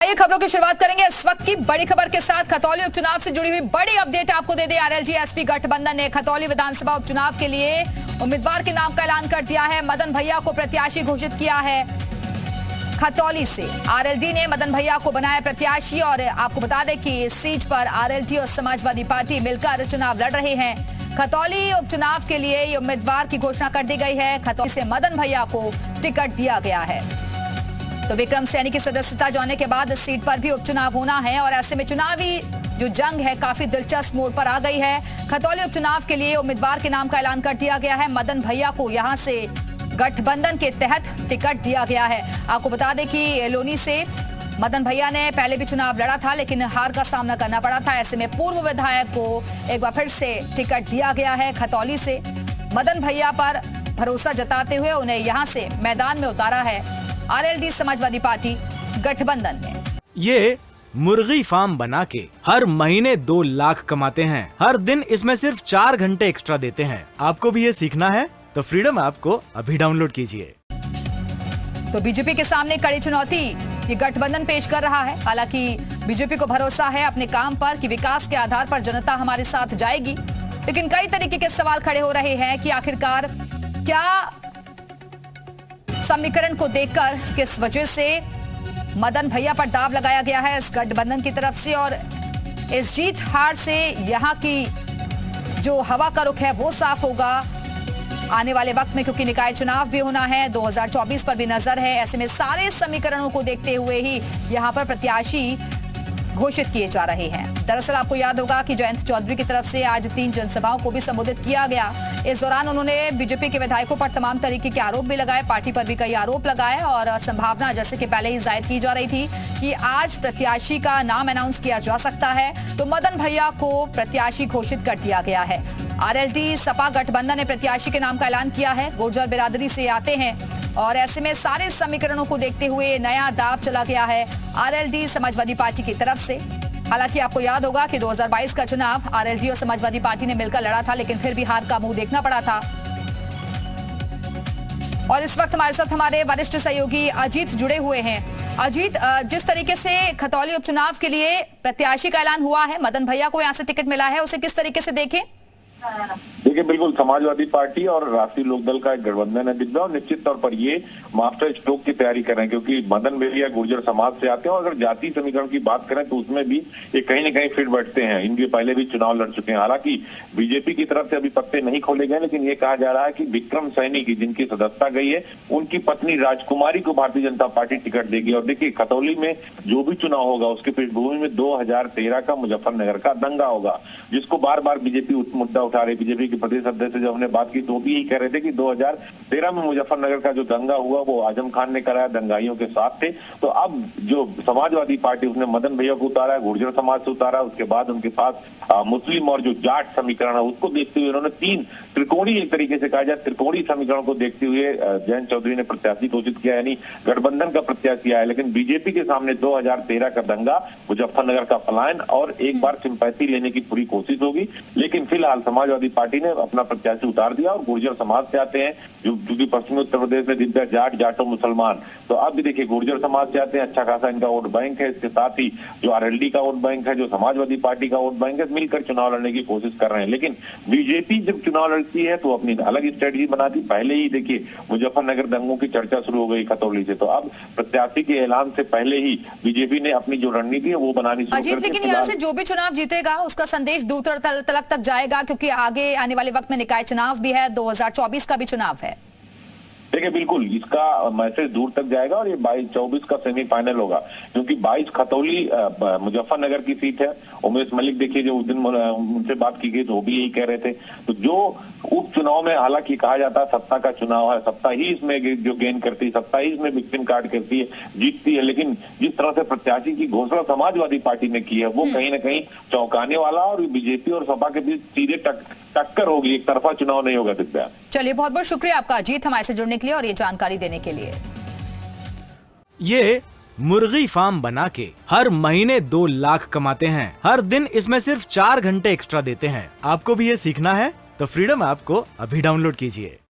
आइए खबरों की शुरुआत करेंगे इस वक्त की बड़ी खबर के साथ। खतौली उपचुनाव से जुड़ी हुई बड़ी अपडेट आपको दे दें। आरएलडी एसपी गठबंधन ने खतौली विधानसभा उपचुनाव के लिए उम्मीदवार के नाम का ऐलान कर दिया है। मदन भैया को प्रत्याशी घोषित किया है। खतौली से आरएलडी ने मदन भैया को बनाया प्रत्याशी और आपको बता दें कि इस सीट पर आरएलडी और समाजवादी पार्टी मिलकर चुनाव लड़ रहे हैं। खतौली उपचुनाव के लिए ये उम्मीदवार की घोषणा कर दी गई है। खतौली से मदन भैया को टिकट दिया गया है। तो विक्रम सैनी की सदस्यता जाने के बाद इस सीट पर भी उपचुनाव होना है और ऐसे में चुनावी जो जंग है काफी दिलचस्प मोड़ पर आ गई है। खतौली उपचुनाव के लिए उम्मीदवार के नाम का ऐलान कर दिया गया है। मदन भैया को यहां से गठबंधन के तहत टिकट दिया गया है। आपको बता दें कि लोनी से मदन भैया ने पहले भी चुनाव लड़ा था लेकिन हार का सामना करना पड़ा था। ऐसे में पूर्व विधायक को एक बार फिर से टिकट दिया गया है। खतौली से मदन भैया पर भरोसा जताते हुए उन्हें यहां से मैदान में उतारा है आरएलडी समाजवादी पार्टी गठबंधन ने। ये मुर्गी फार्म बना के हर महीने 2 लाख कमाते हैं। हर दिन इसमें सिर्फ 4 घंटे एक्स्ट्रा देते हैं। आपको भी ये सीखना है तो फ्रीडम ऐप को अभी डाउनलोड कीजिए। तो बीजेपी के सामने कड़ी चुनौती ये गठबंधन पेश कर रहा है। हालांकि बीजेपी को भरोसा है अपने काम पर कि विकास के आधार पर जनता हमारे साथ जाएगी, लेकिन कई तरीके के सवाल खड़े हो रहे हैं कि आखिरकार क्या समीकरण को देखकर किस वजह से मदन भैया पर दाव लगाया गया है इस गठबंधन की तरफ से और इस जीत हार से यहां की जो हवा का रुख है वो साफ होगा आने वाले वक्त में, क्योंकि निकाय चुनाव भी होना है। 2024 पर भी नजर है। ऐसे में सारे समीकरणों को देखते हुए ही यहां पर प्रत्याशी घोषित किए जा रहे हैं। दरअसल आपको याद होगा कि जयंत चौधरी की तरफ से आज 3 जनसभाओं को भी संबोधित किया गया। इस दौरान उन्होंने बीजेपी के विधायकों पर तमाम तरीके के आरोप भी लगाए, पार्टी पर भी कई आरोप लगाए और संभावना जैसे कि पहले ही जाहिर की जा रही थी कि आज प्रत्याशी का नाम अनाउंस किया जा सकता है। तो मदन भैया को प्रत्याशी घोषित कर दिया गया है। आरएलडी सपा गठबंधन ने प्रत्याशी के नाम का ऐलान किया है। गुर्जर बिरादरी से आते हैं और ऐसे में सारे समीकरणों को देखते हुए नया दाव चला गया है आरएलडी समाजवादी पार्टी की तरफ से। हालांकि आपको याद होगा कि 2022 का चुनाव आरएलडी और समाजवादी पार्टी ने मिलकर लड़ा था, लेकिन फिर भी हार का मुंह देखना पड़ा था। और इस वक्त हमारे साथ हमारे वरिष्ठ सहयोगी अजीत जुड़े हुए हैं। अजीत, जिस तरीके से खतौली उपचुनाव के लिए प्रत्याशी का ऐलान हुआ है, मदन भैया को यहाँ से टिकट मिला है, उसे किस तरीके से देखें? देखिए, बिल्कुल समाजवादी पार्टी और राष्ट्रीय लोकदल का एक गठबंधन है दिव्या, और निश्चित तौर पर ये मास्टर स्ट्रोक की तैयारी कर रहे हैं क्योंकि मदन भैया गुर्जर समाज से आते हैं और अगर जाति समीकरण की बात करें तो उसमें भी ये कहीं न कहीं फिट बैठते हैं। इनके पहले भी चुनाव लड़ चुके हैं। हालांकि बीजेपी की तरफ से अभी पत्ते नहीं खोले गए, लेकिन ये कहा जा रहा है कि विक्रम सैनी की जिनकी सदस्यता गई है उनकी पत्नी राजकुमारी को भारतीय जनता पार्टी टिकट देगी। और देखिए, खतौली में जो भी चुनाव होगा उसके पृष्ठभूमि में 2013 का मुजफ्फरनगर का दंगा होगा, जिसको बार बार बीजेपी मुद्दा उठा रही। बीजेपी के प्रदेश अध्यक्ष से जब हमने बात की तो भी यही कह रहे थे कि 2013 में मुजफ्फरनगर का जो दंगा हुआ वो आजम खान ने कराया, दंगाइयों के साथ थे। तो अब जो समाजवादी पार्टी उसने मदन भैया को उतारा है, गुर्जर समाज से उतारा, उसके बाद उनके पास मुस्लिम और जो जाट समीकरण है उसको देखते हुए उन्होंने 3 त्रिकोणीय, एक तरीके से कहा जाए त्रिकोणीय समीकरण को देखते हुए जयंत चौधरी ने प्रत्याशी घोषित किया, यानी गठबंधन का प्रत्याशी आया। लेकिन बीजेपी के सामने 2013 का दंगा, मुजफ्फरनगर का पलायन और एक बार सिंपैथी लेने की पूरी कोशिश होगी। लेकिन फिलहाल समाजवादी पार्टी ने अपना प्रत्याशी उतार दिया और गुर्जर समाज से आते हैं जो पश्चिमी उत्तर प्रदेश में दिव्या जाट, जाटो, मुसलमान। तो अब भी देखिए, गुर्जर समाज से आते हैं, अच्छा खासा इनका वोट बैंक है। इसके साथ ही जो आरएलडी का वोट बैंक है, जो समाजवादी पार्टी का वोट बैंक है, मिलकर चुनाव लड़ने की कोशिश कर रहे हैं। लेकिन बीजेपी जब चुनाव लड़ती है तो अपनी अलग स्ट्रेटजी बनाती। पहले ही देखिए मुजफ्फरनगर दंगों की चर्चा शुरू हो गई खतौली से, तो अब प्रत्याशी के ऐलान से पहले ही बीजेपी ने अपनी जो रणनीति है वो बनानी शुरू कर दी। लेकिन यहाँ से जो भी चुनाव जीतेगा उसका संदेश दूर तलक तक जाएगा, क्योंकि आगे आने वाले वक्त में निकाय चुनाव भी है, 2024 का भी चुनाव है। देखिए, बिल्कुल इसका मैसेज दूर तक जाएगा और ये 22-24 का सेमीफाइनल होगा, क्योंकि 22 खतौली मुजफ्फरनगर की सीट है। उमेश मलिक देखिए, जो उस दिन उनसे बात की गई तो वो भी यही कह रहे थे। तो जो उपचुनाव में हालांकि कहा जाता है सत्ता का चुनाव है, सत्ता ही इसमें जो गेन करती है, सत्ता ही इसमें विक्टिम कार्ड करती है, जीतती है। लेकिन जिस तरह से प्रत्याशी की घोषणा समाजवादी पार्टी ने की है वो कहीं ना कहीं चौंकाने वाला, और बीजेपी और सपा के बीच सीधे टक्कर होगी, एक तरफा चुनाव नहीं होगा दिव्या। चलिए, बहुत बहुत शुक्रिया आपका अजीत हमारे से जुड़ने के लिए और ये जानकारी देने के लिए। ये मुर्गी फार्म बना के हर महीने 2 लाख कमाते हैं। हर दिन इसमें सिर्फ 4 घंटे एक्स्ट्रा देते हैं। आपको भी ये सीखना है तो फ्रीडम ऐप को अभी डाउनलोड कीजिए।